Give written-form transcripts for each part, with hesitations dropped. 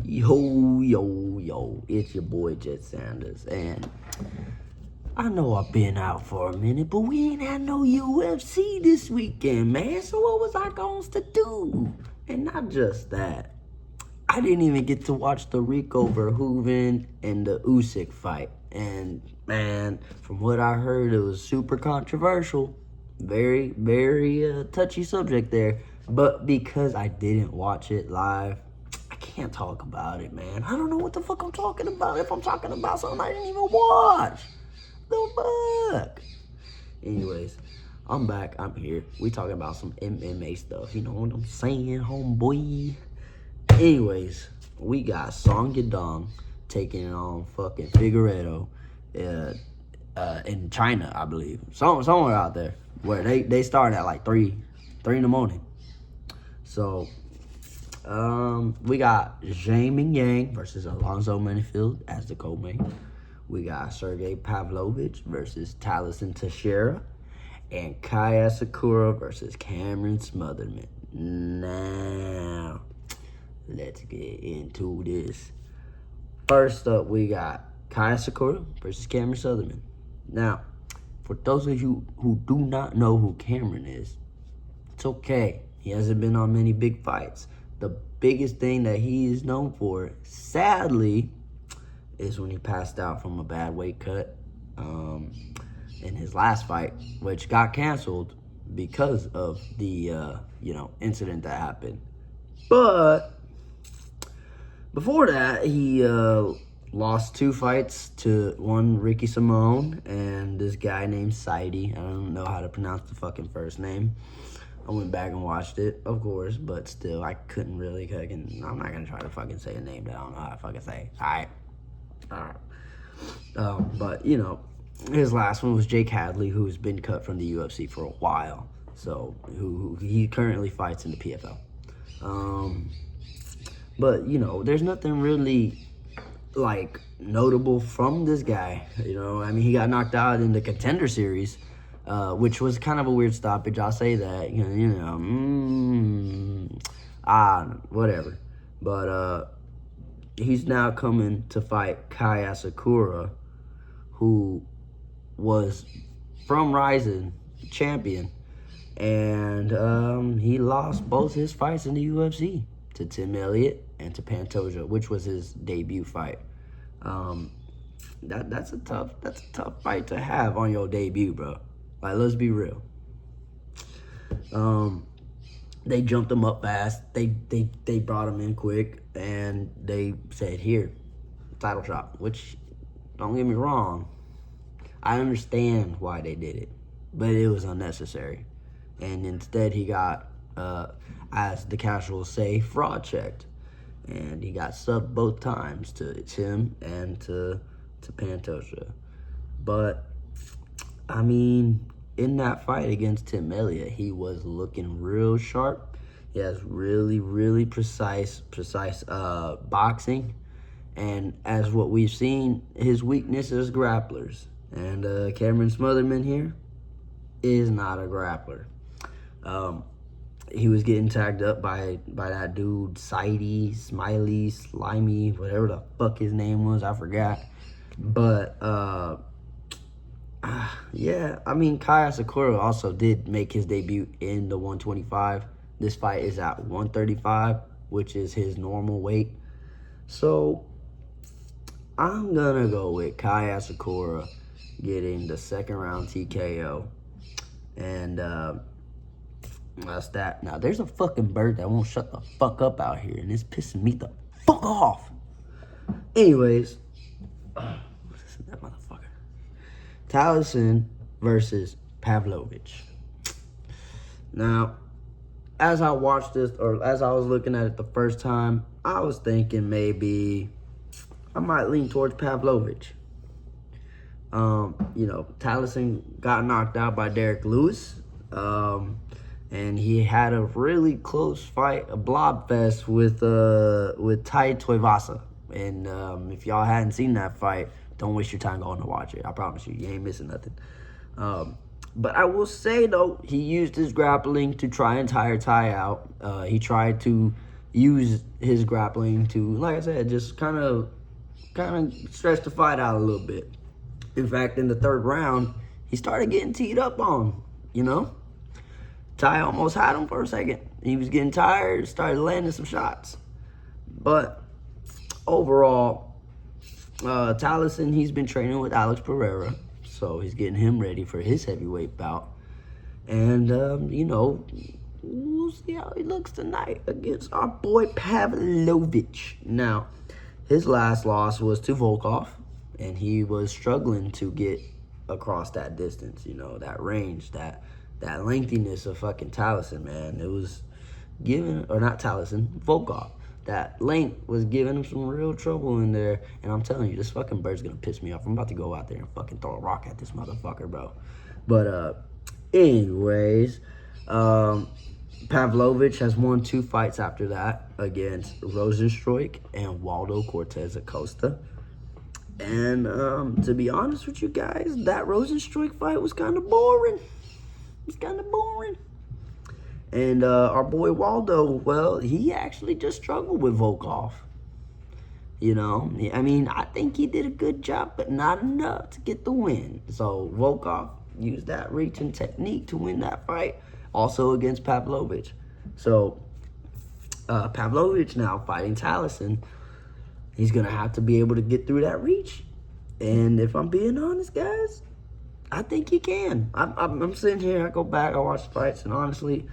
Yo, it's your boy Jet Sanders, and I know I've been out for a minute, but we ain't had no UFC this weekend, man, so what was I going to do? And not just that, I didn't even get to watch the Rico Verhoeven and the Usyk fight, and man, from what I heard, it was super controversial, very touchy subject there, but because I didn't watch it live, I can't talk about it, man. I don't know what the fuck I'm talking about if I'm talking about something I didn't even watch. The fuck? Anyways, I'm back. I'm here. We talking about some MMA stuff. You know what I'm saying, homeboy? Anyways, we got Song Yadong taking on fucking Figueredo in China, I believe. Somewhere out there where they start at like 3 in the morning. So, we got Zhang Mingyang versus Alonzo Menifield as the co-main. We got Sergey Pavlovich versus Taliesin Teixeira. And Kaya Sakura versus Cameron Smotherman. Now, let's get into this. First up, we got Kaya Sakura versus Cameron Smotherman. Now, for those of you who do not know who Cameron is, it's okay. He hasn't been on many big fights. The biggest thing that he is known for, sadly, is when he passed out from a bad weight cut in his last fight, which got canceled because of the incident that happened. But before that, he lost 2 fights to one Ricky Simone and this guy named Saidi. I don't know how to pronounce the fucking first name. I went back and watched it, of course, but still, I couldn't really. I'm not gonna try to fucking say a name that I don't know how to fucking say. All right. But his last one was Jake Hadley, who's been cut from the UFC for a while. So who he currently fights in the PFL. But there's nothing really like notable from this guy. I mean, he got knocked out in the Contender Series. Which was kind of a weird stoppage. I'll say that, whatever. But he's now coming to fight Kaya Sakura, who was from Ryzen champion, and he lost both his fights in the UFC to Tim Elliott and to Pantoja, which was his debut fight. That's a tough fight to have on your debut, bro. Like, let's be real. They jumped him up fast. They brought him in quick, and they said, "Here, title shot." Which, don't get me wrong, I understand why they did it, but it was unnecessary. And instead, he got, as the casuals say, fraud checked, and he got subbed both times to Tim and to Pantoja. But I mean, in that fight against Tim Elliott, he was looking real sharp. He has really precise boxing. And as what we've seen, his weakness is grapplers. And Cameron Smotherman here is not a grappler. He was getting tagged up by that dude, Slimy, whatever the fuck his name was, I forgot. But, yeah, I mean, Kaya Sakura also did make his debut in the 125. This fight is at 135, which is his normal weight. So, I'm going to go with Kaya Sakura getting the second round TKO. And that's that. Now, there's a fucking bird that won't shut the fuck up out here, and it's pissing me the fuck off. Anyways, listen to that motherfucker. Taliesin versus Pavlovich. Now, as I watched this, or as I was looking at it the first time, I was thinking maybe I might lean towards Pavlovich. Taliesin got knocked out by Derek Lewis, and he had a really close fight, a blob fest with Tai Tuivasa. And if y'all hadn't seen that fight, don't waste your time going to watch it. I promise you ain't missing nothing. But I will say, though, he used his grappling to try and tire Tai out. He tried to use his grappling to, like I said, just kind of stretch the fight out a little bit. In fact, in the third round, he started getting teed up on, you know? Ty almost had him for a second. He was getting tired, started landing some shots. But overall, Taliesin, he's been training with Alex Pereira, so he's getting him ready for his heavyweight bout. And, you know, we'll see how he looks tonight against our boy Pavlovich. Now, his last loss was to Volkov, and he was struggling to get across that distance, you know, that range, that lengthiness of fucking Taliesin, man. It was giving, or not Taliesin, Volkov. That length was giving him some real trouble in there. And I'm telling you, this fucking bird's gonna piss me off. I'm about to go out there and fucking throw a rock at this motherfucker, bro. But, anyways, Pavlovich has won 2 fights after that against Rosenstruik and Waldo Cortez Acosta. And to be honest with you guys, that Rosenstruik fight was kind of boring. It's kind of boring. And our boy Waldo, well, he actually just struggled with Volkov. You know, I mean, I think he did a good job, but not enough to get the win. So Volkov used that reach and technique to win that fight, also against Pavlovich. So Pavlovich now fighting Taliesin. He's going to have to be able to get through that reach. And if I'm being honest, guys, I think he can. I'm sitting here, I go back, I watch the fights, and honestly,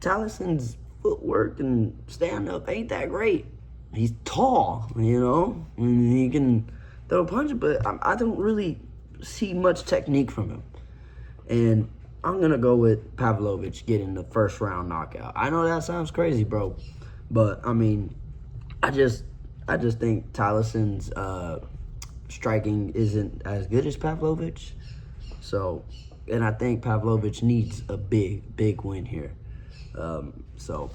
Taliesin's footwork and stand-up ain't that great. He's tall, you know, and he can throw a punch, but I don't really see much technique from him. And I'm going to go with Pavlovich getting the first round knockout. I know that sounds crazy, bro, but, I mean, I just think Taliesin's striking isn't as good as Pavlovich. So, and I think Pavlovich needs a big win here. So,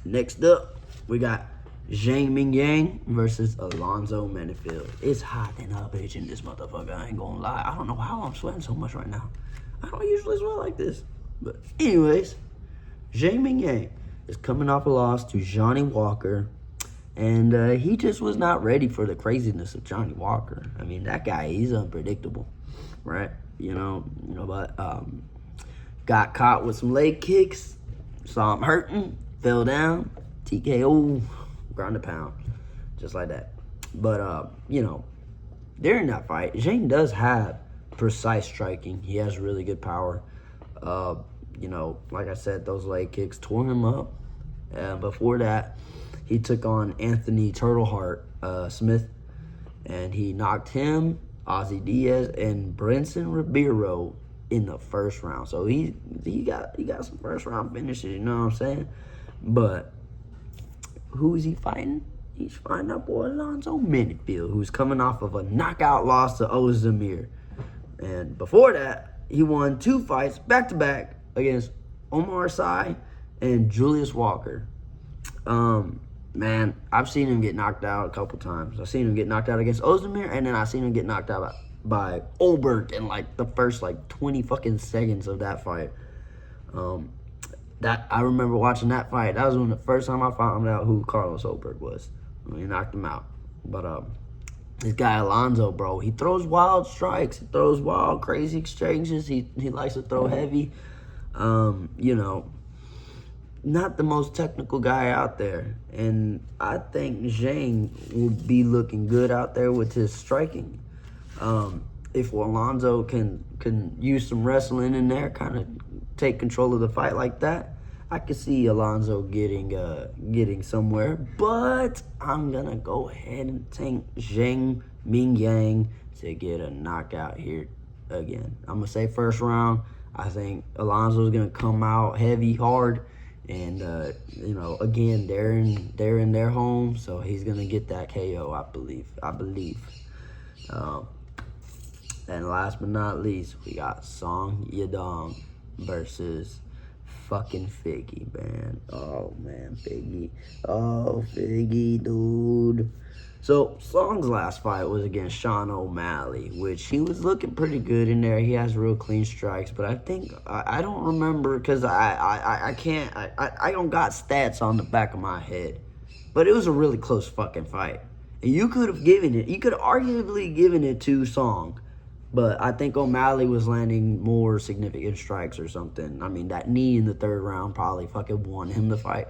next up, we got Zhang Mingyang versus Alonzo Menifield. It's hot in a bitch in this motherfucker, I ain't gonna lie. I don't know how I'm sweating so much right now. I don't usually sweat like this. But anyways, Zhang Mingyang is coming off a loss to Johnny Walker. And he just was not ready for the craziness of Johnny Walker. I mean, that guy, he's unpredictable, right? You know, but got caught with some leg kicks, saw him hurting, fell down, TKO, ground and pound, just like that. But, you know, during that fight, Zhang does have precise striking. He has really good power. You know, like I said, those leg kicks tore him up. Before that, he took on Anthony Turtleheart Smith, and he knocked him, Ozzy Diaz, and Brenson Ribeiro in the first round. So he got some first round finishes, you know what I'm saying? But who is he fighting? He's fighting our boy Alonzo Menifield, who's coming off of a knockout loss to Ozdemir. And before that, he won 2 fights back-to-back against Omar Sy and Julius Walker. Man, I've seen him get knocked out a couple times. I've seen him get knocked out against Ozdemir, and then I've seen him get knocked out by Olberg in like the first 20 fucking seconds of that fight. That I remember watching that fight. That was when the first time I found out who Carlos Olberg was. When he knocked him out. But this guy Alonzo, bro, he throws wild strikes. He throws wild, crazy exchanges. He likes to throw heavy. You know, not the most technical guy out there. And I think Zhang will be looking good out there with his striking. If Alonzo can use some wrestling in there, kind of take control of the fight like that, I could see Alonzo getting somewhere. But I'm going to go ahead and take Zhang Mingyang to get a knockout here again. I'm going to say first round. I think Alonzo's going to come out heavy, hard. And, you know, again, they're in their home, so he's going to get that KO, I believe. And last but not least, we got Song Yadong versus fucking Figgy, man. Oh, man, Figgy. Oh, Figgy, dude. So, Song's last fight was against Sean O'Malley, which he was looking pretty good in there. He has real clean strikes, but I think, I don't remember, because I can't, I don't got stats on the back of my head. But it was a really close fucking fight. And you could have arguably given it to Song. But I think O'Malley was landing more significant strikes or something. I mean, that knee in the third round probably fucking won him the fight.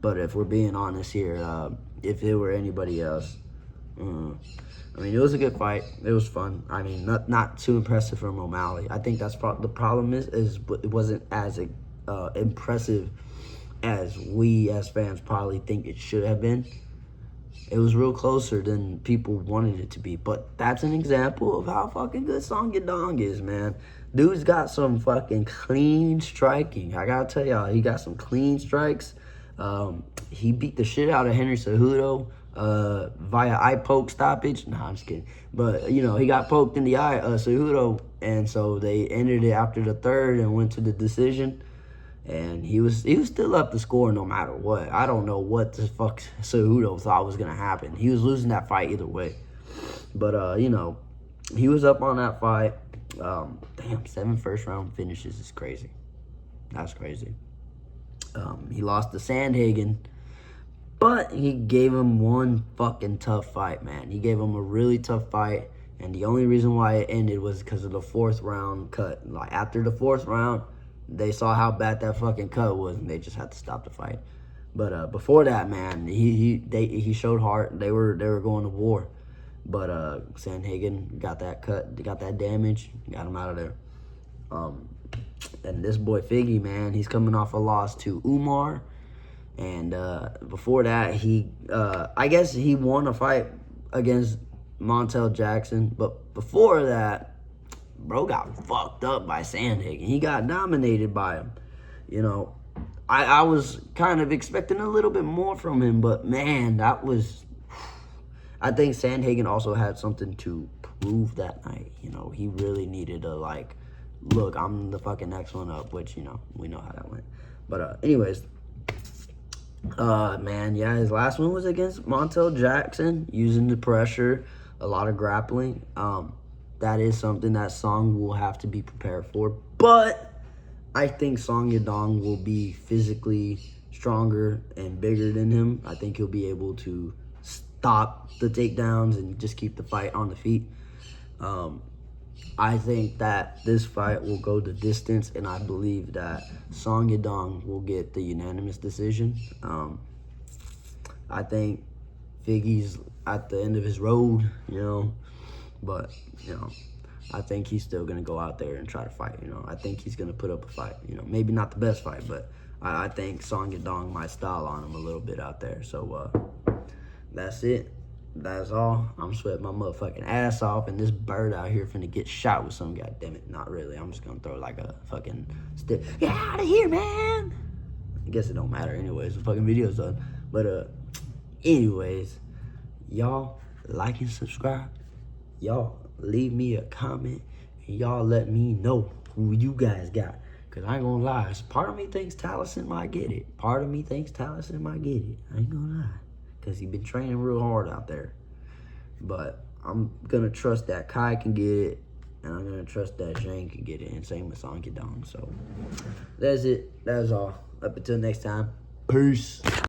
But if we're being honest here, if it were anybody else, I mean, it was a good fight. It was fun. I mean, not too impressive from O'Malley. I think that's the problem is it wasn't as impressive as we as fans probably think it should have been. It was real closer than people wanted it to be. But that's an example of how fucking good Song Yadong is, man. Dude's got some fucking clean striking. I gotta tell y'all, he got some clean strikes. He beat the shit out of Henry Cejudo via eye poke stoppage. Nah, I'm just kidding. But, you know, he got poked in the eye, Cejudo, and so they ended it after the third and went to the decision. And he was still up to score no matter what. I don't know what the fuck Cejudo thought was going to happen. He was losing that fight either way. But, you know, he was up on that fight. Damn, 7 first-round finishes is crazy. That's crazy. He lost to Sandhagen, but he gave him one fucking tough fight, man. He gave him a really tough fight, and the only reason why it ended was because of the 4th round cut. Like, after the 4th round, they saw how bad that fucking cut was, and they just had to stop the fight. But before that, man, he showed heart. They were going to war. But Sandhagen got that cut, got that damage, got him out of there. And this boy Figgy, man, he's coming off a loss to Umar. And before that, I guess he won a fight against Montel Jackson. But before that, bro got fucked up by Sandhagen. He got dominated by him. You know, I was kind of expecting a little bit more from him. But, man, that was... I think Sandhagen also had something to prove that night. You know, he really needed to, like, look, I'm the fucking next one up, which, you know, we know how that went. But, anyways, man, yeah, his last one was against Montel Jackson, using the pressure, a lot of grappling. That is something that Song will have to be prepared for. But I think Song Yadong will be physically stronger and bigger than him. I think he'll be able to stop the takedowns and just keep the fight on the feet. I think that this fight will go the distance, and I believe that Song Yadong will get the unanimous decision. I think Figgy's at the end of his road, you know, but, you know, I think he's still going to go out there and try to fight, you know. I think he's going to put up a fight, you know. Maybe not the best fight, but I think Song Yadong might style on him a little bit out there. So, that's it. That's all. I'm sweating my motherfucking ass off, and this bird out here finna get shot with some goddammit. Not really. I'm just gonna throw like a fucking stick. Get out of here, man! I guess it don't matter anyways. The fucking video's done. But, anyways, y'all like and subscribe. Y'all leave me a comment, and y'all let me know who you guys got. Because I ain't gonna lie. Part of me thinks Taliesin might get it. Part of me thinks Taliesin might get it. I ain't gonna lie. Because he's been training real hard out there. But I'm going to trust that Kai can get it. And I'm going to trust that Shane can get it. And same with Song Yadong. So that's it. That's all. Up until next time. Peace.